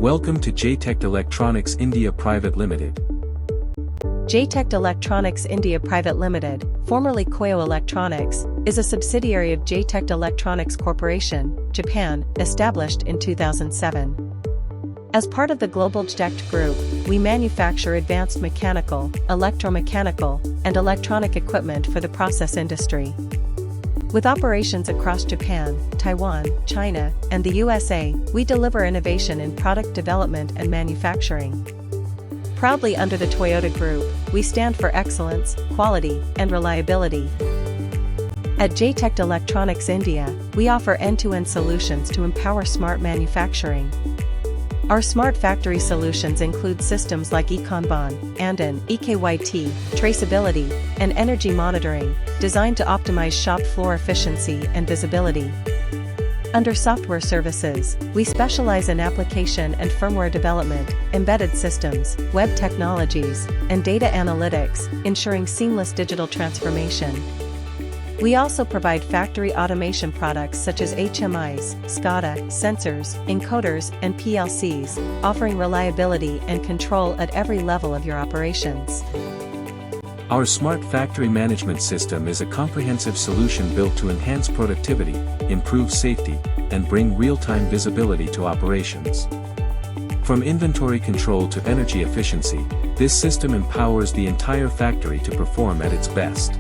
Welcome to JTEKT Electronics India Private Limited. JTEKT Electronics India Private Limited, formerly Koyo Electronics, is a subsidiary of JTEKT Electronics Corporation, Japan, established in 2007. As part of the global JTEKT group, we manufacture advanced mechanical, electromechanical, and electronic equipment for the process industry. With operations across Japan, Taiwan, China, and the USA, we deliver innovation in product development and manufacturing. Proudly under the Toyota Group, we stand for excellence, quality, and reliability. At JTEKT Electronics India, we offer end-to-end solutions to empower smart manufacturing. Our smart factory solutions include systems like eKanban, Andan, EKYT, traceability, and energy monitoring, designed to optimize shop floor efficiency and visibility. Under software services, we specialize in application and firmware development, embedded systems, web technologies, and data analytics, ensuring seamless digital transformation. We also provide factory automation products such as HMIs, SCADA, sensors, encoders, and PLCs, offering reliability and control at every level of your operations. Our Smart Factory Management System is a comprehensive solution built to enhance productivity, improve safety, and bring real-time visibility to operations. From inventory control to energy efficiency, this system empowers the entire factory to perform at its best.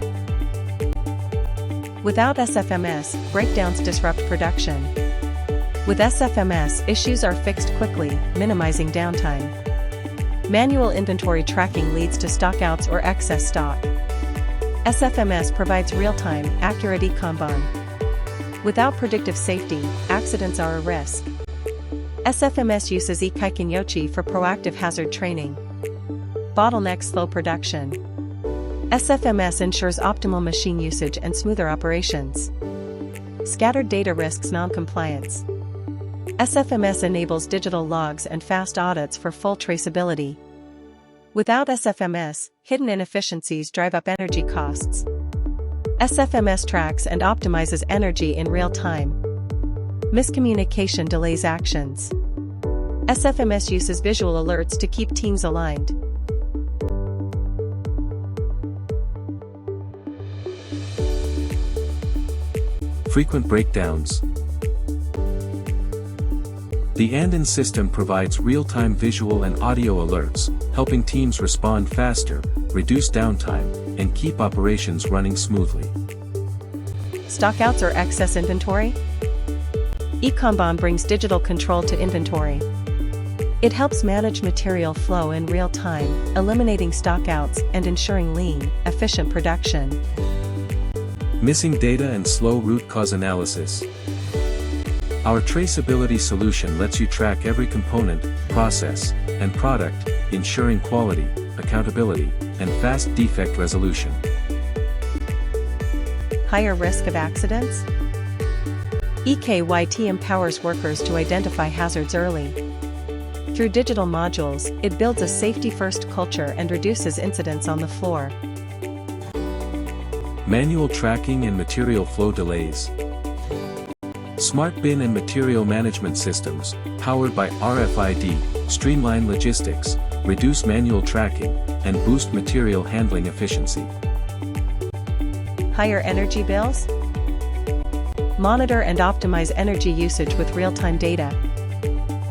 Without SFMS, breakdowns disrupt production. With SFMS, issues are fixed quickly, minimizing downtime. Manual inventory tracking leads to stockouts or excess stock. SFMS provides real-time, accurate eKanban. Without predictive safety, accidents are a risk. SFMS uses eKaikenyochi for proactive hazard training. Bottlenecks slow production. SFMS ensures optimal machine usage and smoother operations. Scattered data risks non-compliance. SFMS enables digital logs and fast audits for full traceability. Without SFMS, hidden inefficiencies drive up energy costs. SFMS tracks and optimizes energy in real time. Miscommunication delays actions. SFMS uses visual alerts to keep teams aligned. Frequent breakdowns. The Andan system provides real-time visual and audio alerts, helping teams respond faster, reduce downtime, and keep operations running smoothly. Stockouts or excess inventory? eKanban brings digital control to inventory. It helps manage material flow in real time, eliminating stockouts and ensuring lean, efficient production. Missing data and slow root cause analysis. Our traceability solution lets you track every component, process, and product, ensuring quality, accountability, and fast defect resolution. Higher risk of accidents? EKYT empowers workers to identify hazards early. Through digital modules, it builds a safety-first culture and reduces incidents on the floor. Manual tracking and material flow delays. Smart bin and material management systems, powered by RFID, streamline logistics, reduce manual tracking, and boost material handling efficiency. Higher energy bills? Monitor and optimize energy usage with real-time data.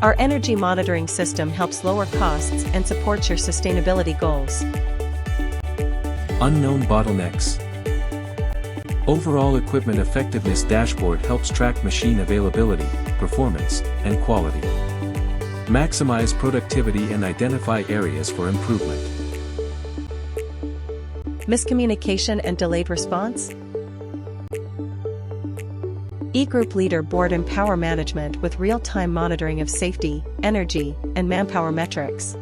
Our energy monitoring system helps lower costs and supports your sustainability goals. Unknown bottlenecks. Overall Equipment Effectiveness Dashboard helps track machine availability, performance, and quality. Maximize productivity and identify areas for improvement. Miscommunication and delayed response? eGroup Leader Board empower management with real-time monitoring of safety, energy, and manpower metrics.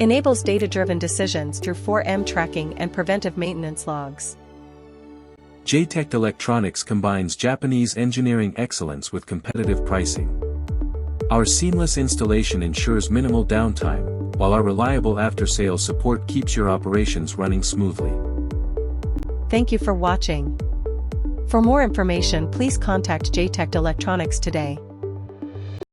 Enables data-driven decisions through 4M tracking and preventive maintenance logs. JTEKT Electronics combines Japanese engineering excellence with competitive pricing. Our seamless installation ensures minimal downtime, while our reliable after-sales support keeps your operations running smoothly. Thank you for watching. For more information, please contact JTEKT Electronics today.